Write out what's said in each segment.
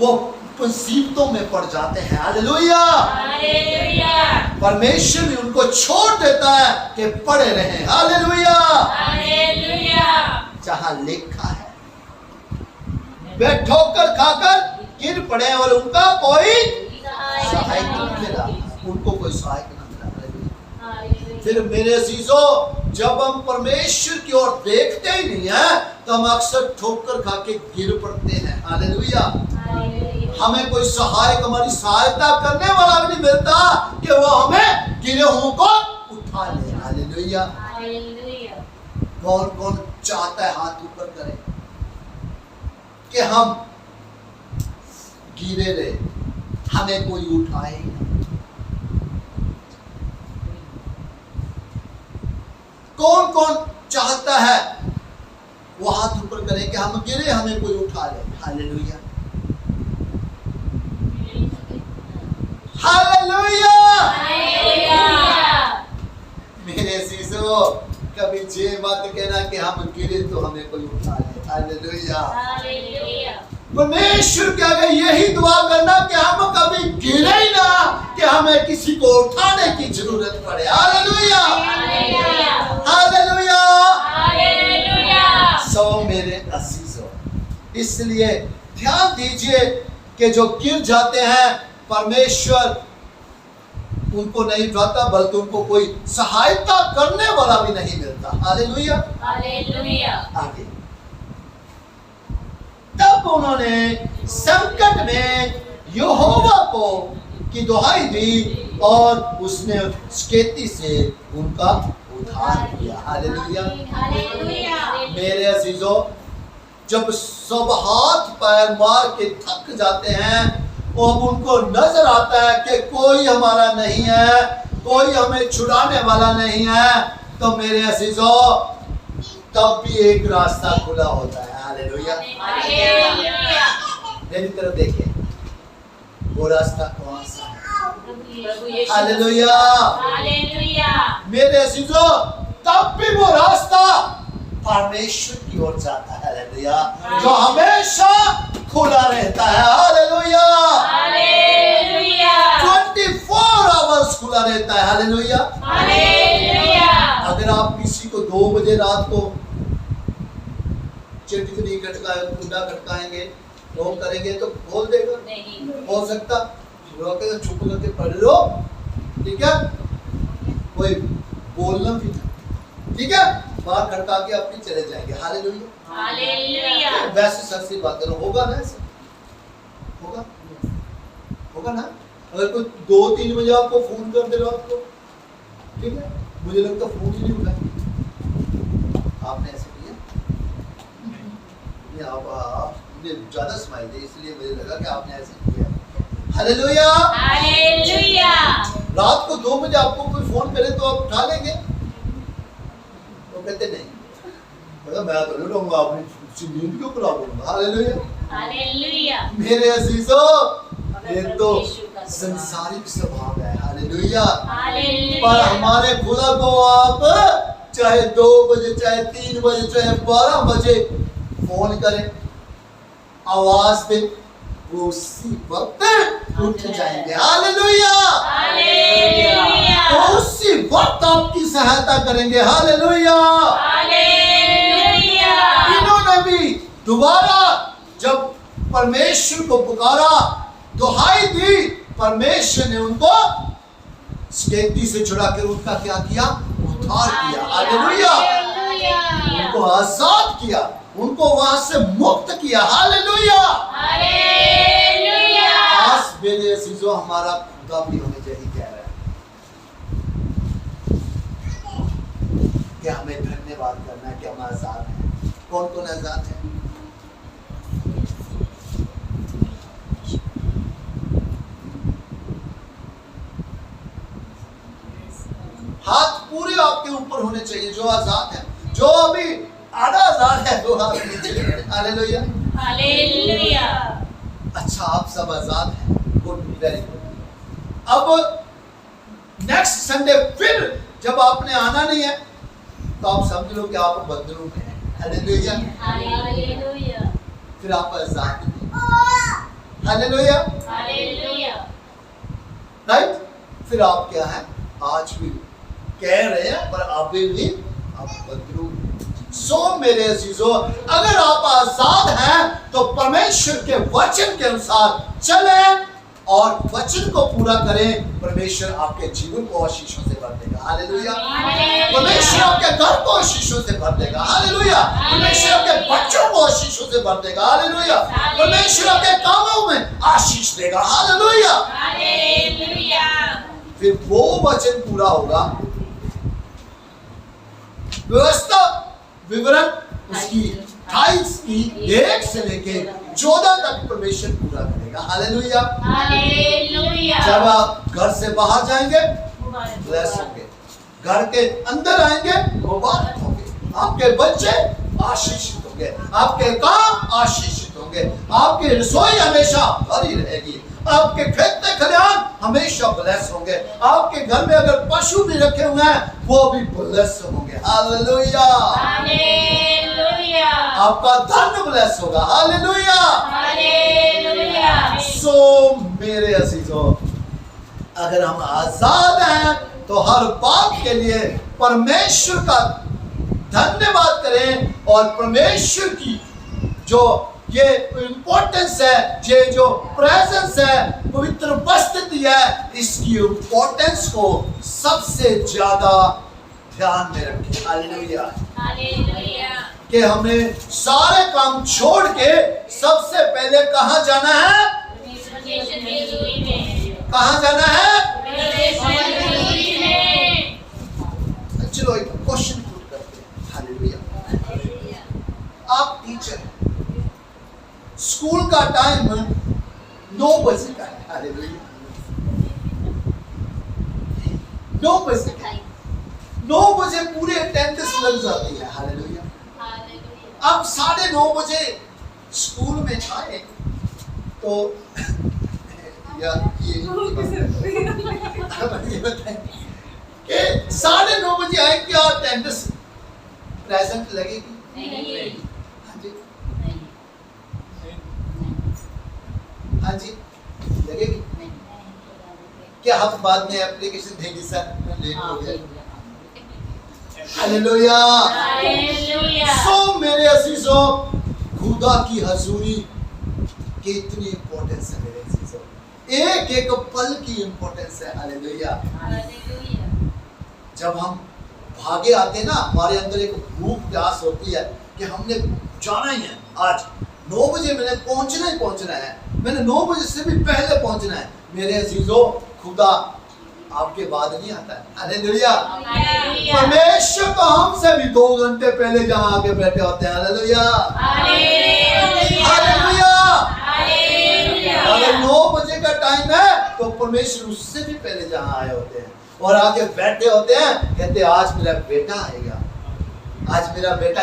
वो मुसीबतों में पड़ जाते हैं। हालेलुया। परमेश्वर भी उनको छोड़ देता है कि पड़े रहें। हालेलुया। जहां लिखा है वे ठोकर खाकर गिर पड़े और उनका कोई सहायक नहीं मिला, उनको कोई सहायक नहीं मिला। फिर मेरे अजीजों, जब हम परमेश्वर की ओर देखते ही नहीं है तो हम अक्सर ठोकर खा के गिर पड़ते हैं। हालेलुया। हमें कोई सहायक, हमारी सहायता करने वाला भी नहीं मिलता कि वो हमें गिरे हुओं को उठा ले। हालेलुया। कौन कौन चाहता है हाथ ऊपर करे कि हम गिरे रहे, हमें कोई उठाए नहीं। कौन कौन चाहता है वो हाथ ऊपर करे कि हम गिरे, हमें कोई उठा ले। हालेलुया। हालेलुया। मेरे अजीजों, कभी ये मत कहना कि हम गिरे तो हमें कोई उठा ले। हालेलुया। परमेश्वर के आगे यही दुआ करना कि हम कभी गिरे ही ना, कि हमें किसी को उठाने की जरूरत पड़े। हालेलुया। हालेलुया। सो मेरे अजीजों, इसलिए ध्यान दीजिए कि जो गिर जाते हैं परमेश्वर उनको नहीं उठाता, बल्कि उनको कोई सहायता करने वाला भी नहीं मिलता। हालेलुया। आगे तब उन्होंने संकट में यहोवा को की दुहाई दी और उसने स्केती से उनका उद्धार किया। हालेलुया। मेरे अजीजों, जब सब हाथ पैर मार के थक जाते हैं और उनको नजर आता है कि कोई हमारा नहीं है, कोई हमें छुड़ाने वाला नहीं है, तो मेरे अजीजों तब भी एक रास्ता खुला होता है। हालेलुया। मेरी तरफ देखिए, वो रास्ता कौन सा है? हालेलुया। मेरे अजीजों, तब भी वो रास्ता परमेश्वर की ओर जाता है। हालेलुया। जो हमेशा खुला रहता है। हालेलुया। 24 आवर्स खुला रहता है। हालेलुया। अगर आप किसी को 2 बजे रात को चिटकनी कुंडा खटकाएंगे, फोन करेंगे तो खोल देगा? नहीं हो सकता। रोके तो चुप करके पढ़ लो, ठीक है, कोई बोलना भी नहीं, ठीक है, बाहर खटका के अपनी चले जाएंगे। हालेलुया। वैसे सच सी बात करो, होगा ना? ऐसे होगा, होगा ना? अगर कोई 2-3 बजे आपको फोन कर दे रात को, ठीक है, मुझे लगता फोन ही नहीं उठाए। आपने ऐसे किया? आपने ज्यादा स्माइल दी, इसलिए मुझे लगा कि आपने ऐसे किया। हालेलुया। हालेलुया। रात को 2 बजे आपको कोई फोन करे तो आप उठा लेंगे? तो कहते नहीं, मतलब मैं तो नहीं लूंगा, अपनी नींद क्यों खराब करूंगा। हालेलुया। हालेलुया। मेरे अजीजों, ये तो संसारिक स्वभाव है। हालेलुया। पर हमारे खुदा को आप चाहे 2 बजे, चाहे 3 बजे, चाहे 12 बजे फोन करें, आवाज दे, वो उसी वक्त उठ जाएंगे। हालेलुया। हालेलुया। तो उसी वक्त आपकी सहायता करेंगे। हालेलुया। हालेलुया। इन्होंने भी दोबारा जब परमेश्वर को पुकारा, दुहाई दी, परमेश्वर ने उनको स्केती से छुड़ाकर उनका क्या किया? उद्धार किया। हालेलुया। उनको आजाद किया, उनको वहां से मुक्त किया। हालेलुया। हालेलुया। आज मेरे अजीजों, हमारा खुदा भी हमें यही कह रहा है कि हमें धन्यवाद करना है कि हम आजाद हैं। कौन कौन आजाद है? हाथ पूरे आपके ऊपर होने चाहिए जो आजाद है। जो अभी आधा आजाद है वो हाथ नीचे। हालेलुया। हालेलुया। अच्छा, आप सब आजाद हैं, गुड, वेरी गुड। अब नेक्स्ट संडे फिर जब आपने आना नहीं है तो आप समझ लो कि आप बंधनों में हैं। हालेलुया। हालेलुया। फिर आप आजाद हैं। Hallelujah, hallelujah. राइट। फिर आप क्या है, आज भी कह रहे हैं पर अभी भी आप बदलू। सो मेरे अजीजों, अगर आप आजाद हैं तो परमेश्वर के वचन के अनुसार चलें और वचन को पूरा करें। परमेश्वर आपके जीवन को आशीषों से भर देगा। हालेलुया। परमेश्वर आपके घर को आशीषों से भर देगा। हालेलुया। परमेश्वर आपके बच्चों को आशीषों से भर देगा। हालेलुया। परमेश्वर आपके कामों में आशीष देगा। हालेलुया। हालेलुया। फिर वो वचन पूरा होगा, व्यवस्था विवरण उसकी 28 की 1 से लेके 14 तक परमेश्वर पूरा करेगा। Hallelujah, hallelujah. जब आप घर से बाहर जाएंगे ब्लेस होंगे, घर के अंदर आएंगे मुबारक होंगे, आपके बच्चे आशीषित होंगे, आपके काम आशीषित होंगे, आपकी रसोई हमेशा भरी रहेगी, आपके खेत खलिहान हमेशा ब्लेस होंगे, आपके घर में अगर पशु भी रखे हुए हैं वो भी ब्लेस होंगे। Hallelujah, hallelujah. आपका धन ब्लेस होगा। Hallelujah, hallelujah. सो मेरे अजीजों, अगर हम आजाद हैं तो हर बात के लिए परमेश्वर का धन्यवाद करें और परमेश्वर की जो ये इम्पोर्टेंस है, ये जो प्रेजेंस है, पवित्र उपस्थिति है, इसकी इम्पोर्टेंस को सबसे ज्यादा ध्यान में रखें। Hallelujah, hallelujah. कि हमें सारे काम छोड़ के सबसे पहले कहाँ जाना है? कहाँ जाना है? चलो एक क्वेश्चन पुट करते हैं। हालेलुया, आप टीचर हैं, स्कूल का टाइम 9 बजे का है। हालेलुया, 9 बजे का, 9 बजे पूरी अटेंडेंस लग जाती है। हालेलुया, अब 9:30 बजे स्कूल में आए तो या ये बताएं कि 9:30 बजे आए, क्या अटेंडेंस प्रेजेंट लगेगी? नहीं। हाँ जी, हाँ जी, लगेगी। क्या हम बाद में एप्लीकेशन देंगे सर मैं लेट हो गया? Hallelujah, hallelujah. सो मेरे अजीजों, खुदा की हजूरी की इतनी इंपॉर्टेंस है मेरे अजीजों, एक एक पल की इंपॉर्टेंस है। Hallelujah, hallelujah. जब हम भागे आते हैं ना, हमारे अंदर एक भूख प्यास होती है कि हमने जाना ही है, आज 9 बजे मैंने पहुंचना है, मैंने 9 बजे से भी पहले पहुंचना है। मेरे अजीजों, खुदा आपके बाद नहीं आता है। हालेलुया, परमेश्वर तो हमसे भी 2 घंटे पहले जहाँ आके बैठे होते हैं। Hallelujah, hallelujah. अगर 9 बजे का टाइम है तो परमेश्वर उससे भी पहले जहाँ आए होते हैं और आके बैठे होते हैं, कहते हैं आज मेरा बेटा आएगा, आज मेरा बेटा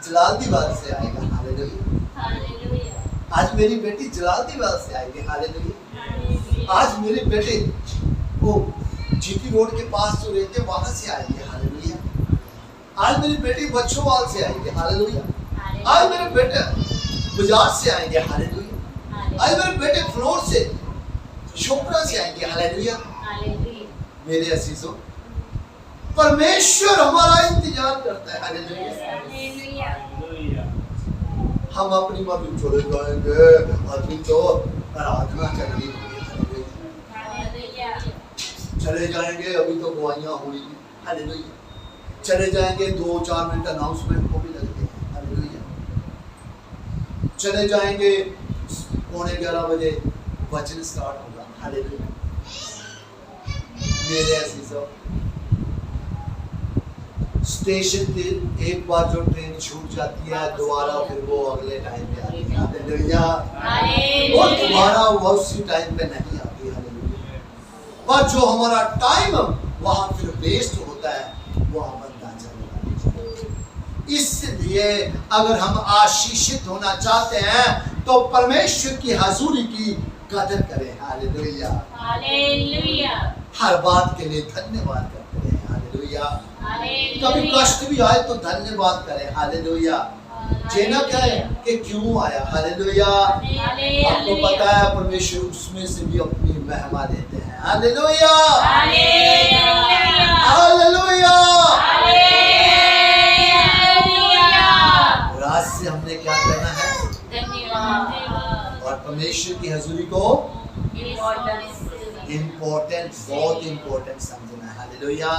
जलालदीवार से आएगा। हालेलुया, आज मेरी बेटी जलालदीवार से आएगी। हालेलुया, आज मेरे बेटे वो जीटी रोड के पास जो रहते वहां से आएंगे। हालेलुया, आज मेरी बेटी बच्चोवाल से आएंगे। हालेलुया, आज मेरे बेटे बाजार से आएंगे। हालेलुया, आज मेरे बेटे फ्लोर से छोपरा से आएंगे। हालेलुया, मेरे अजीजों, परमेश्वर हमारा इंतजार करता है। हालेलुया, हम अपनी मर्जी चले जाएंगे, अभी तो आराधना करनी होगी। चले जाएंगे, अभी तो गवाहियां हो रही हैं। हालेलुया, चले जाएंगे, 2-4 मिनट अनाउंसमेंट को भी लगते हैं। हालेलुया, चले जाएंगे, 11:15 बजे वचन स्टार्ट होगा। हालेलुया, मेरे अजीजों, स्टेशन पे एक बार जो ट्रेन छूट जाती है, दोबारा फिर वो अगले टाइम पे आती है। हालेलुया, वो दोबारा वो उसी टाइम पे नहीं आती। हालेलुया, पर जो हमारा टाइम वहां फिर वेस्ट होता है, वो हम अंदाजा लगा लीजिए। इसलिए अगर हम आशीषित होना चाहते हैं तो परमेश्वर की हजूरी की कदर करें। Hallelujah, hallelujah. हर बात के लिए धन्यवाद करते हैं। हालेलुया, कभी कष्ट भी आए तो धन्यवाद करें। हालेलुया, जीना क्या है कि क्यों आया। हालेलुया। आपको पता है परमेश्वर उसमें से भी अपनी महिमा देते हैं। हालेलुया। हालेलुया। और आज से हमने क्या करना है और परमेश्वर की हजूरी को इम्पोर्टेंट, बहुत इम्पोर्टेंट समझना है। हालेलुया।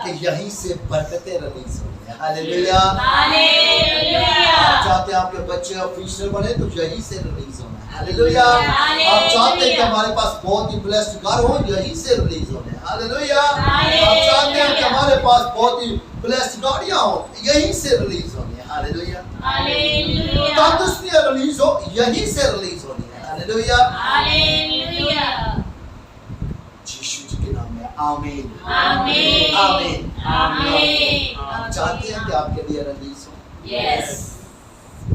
कि यहीं से बरकतें रिलीज होती हैं। हालेलुया। आप चाहते हैं आपके बच्चे ऑफिसर बने तो यहीं से रिलीज होना है। हालेलुया। आप चाहते हैं कि हमारे पास बहुत ही ब्लेस्ड घर हो, यहीं से रिलीज होने हैं। हालेलुया। आप चाहते हैं कि हमारे पास बहुत ही ब्लेस्ड गाड़ियां हो, यहीं से रिलीज होनी है। हालेलुया। तंदुरुस्तियां रिलीज हो, यहीं से रिलीज होनी है। हालेलुया। यीशु जी के नाम में आमीन। आमीन। आमीन। आमीन। आप चाहते हैं कि आपके लिए रिलीज हो। यस।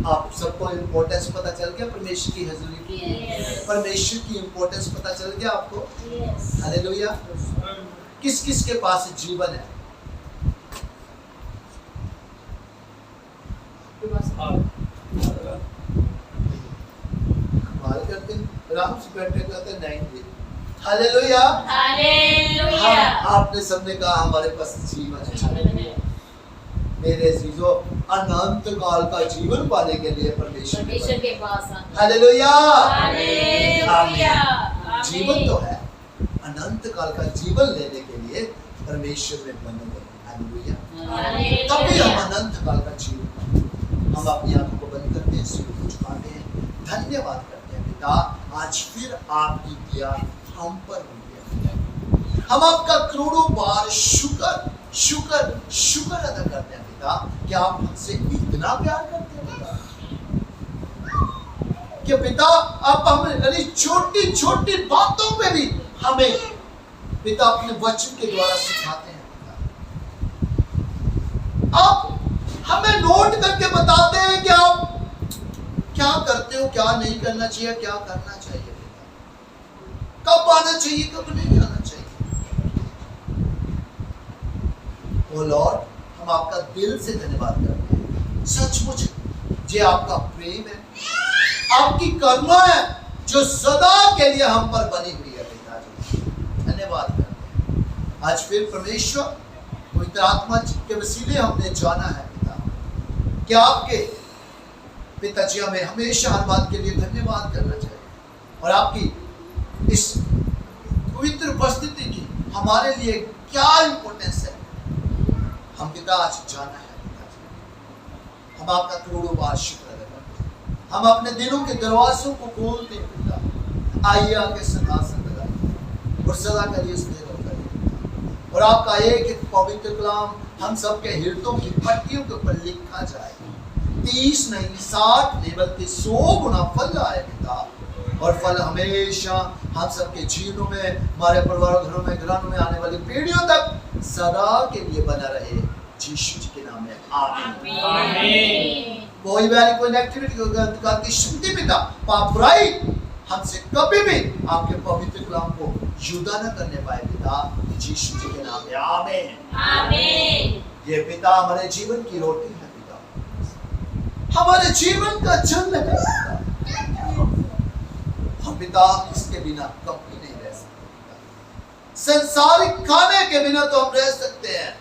आप सबको इम्पोर्टेंस पता चल गया परमेश्वर की हजूरी की। Yes. परमेश्वर की इम्पोर्टेंस पता चल गया आपको। Yes. हालेलुया। किस किस के पास जीवन है? कमाल करते हैं, आराम से बैठे करते हैं, नहीं दे। हालेलुया। हालेलुया। आपने सबने कहा हमारे पास जीवन है। मेरे अजीजों, अनंत काल का जीवन पाने के लिए परमेश्वर के पास हालेलुया। हालेलुया। जीवन तो है, अनंत काल का जीवन लेने के लिए परमेश्वर में बने हैं। हालेलुया। तभी हम अनंत काल का जीवन पाएंगे। हम अपनी आंखों को बंद करते हैं, सिर को झुकाते हैं, धन्यवाद करते हैं पिता, आज फिर आपकी दया हम पर हुई है। हम आपका करोड़ों बार शुक्र शुक्र शुक्र अदा करते हैं पिता कि आप हमसे इतना प्यार करते हैं पिता, कि पिता आप हमें छोटी छोटी बातों पे भी हमें पिता अपने वचन के द्वारा सिखाते हैं पिता। आप हमें नोट करके बताते हैं कि आप क्या करते हो, क्या नहीं करना चाहिए, क्या करना चाहिए पिता, कब आना चाहिए, कब नहीं आना चाहिए। ओ लॉर्ड, हम आपका दिल से धन्यवाद करते हैं। सचमुच ये आपका प्रेम है, आपकी करुणा है जो सदा के लिए हम पर बनी हुई है पिताजी। धन्यवाद करते हैं। आज फिर परमेश्वर पवित्र आत्मा के वसीले हमने जाना है पिता कि आपके पिताजी हमें हमेशा हर बात के लिए धन्यवाद करना चाहिए और आपकी इस पवित्र उपस्थिति की हमारे लिए क्या इंपॉर्टेंस है हम पिता आज जाना है पिताजी। हम आपका करोड़ों बार शुक्र अदा करते हैं। हम अपने दिलों के दरवाजों को खोलते हैं पिता, आइए आके सिंहासन लगाइए और सदा करिए स्नेह करिए और आपका एक एक पवित्र कलाम हम सबके हृदयों की पट्टियों के ऊपर लिखा जाए। 30 नहीं 60 नहीं बल्कि 100 गुना फल आए पिता, और फल हमेशा हम सबके जीवनों में, हमारे परिवार घरों में, घरानों में, आने वाली पीढ़ियों तक सदा के लिए बना रहे। यीशु जी के नाम में आमीन। आमीन। कोई भी कोई नेगेटिविटी, कोई अंधकार की शक्ति पिता, पाप बुराई हमसे कभी भी आपके पवित्र कलाम को जुदा न करने पाए पिता, यीशु जी के नाम में आमीन। आमीन। ये पिता हमारे जीवन की रोटी है पिता, हमारे जीवन का जन्म है पिता, हम पिता इसके बिना कभी नहीं रह सकते। संसारिक खाने के बिना तो हम रह सकते हैं,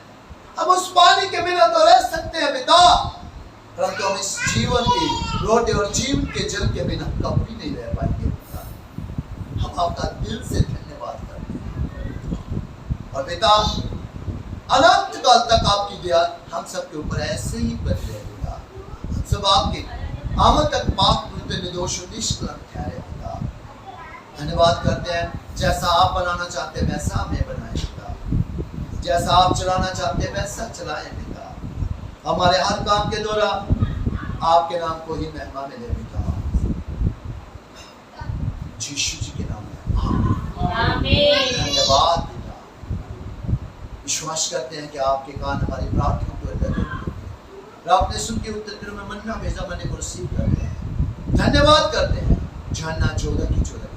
हम उस पानी के बिना तो रह सकते हैं पिता, परंतु हम इस जीवन की रोटी और जीवन के जल के बिना कभी नहीं रह पाएंगे पिता। हम आपका दिल से धन्यवाद करते हैं और पिता अनंत काल तक आपकी दया हम सबके ऊपर ऐसे ही बनी रहे पिता। हम सब आपके आमद तक पाक पवित्र निर्दोष और निष्कलंक ठहरे पिता। धन्यवाद करते हैं, जैसा आप बनाना चाहते हैं वैसा हमें बनाए पिता, जैसा आप चलाना चाहते हैं वैसा चलाएं पिता। हमारे हर काम के दौरान आपके नाम को ही महिमा मिले पिता, यीशु जी के नाम में आमीन। धन्यवाद पिता। विश्वास करते हैं कि आपके कान हमारी प्रार्थना को उत्तर देते हैं और आपने सुन के उत्तर दिनों में मन्ना भेजा मन्ने को रिसीव करते हैं। धन्यवाद करते हैं। यूहन्ना 14:14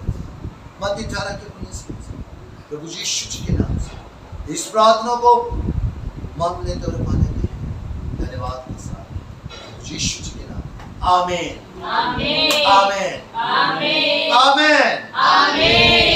मत्ती 18:19 प्रभु यीशु जी के नाम से इस प्रार्थना को मांग लेते और मानेंगे। धन्यवाद के साथ यीशु जी के नाम। आमीन आमीन आमीन आमीन आमीन। आमीन।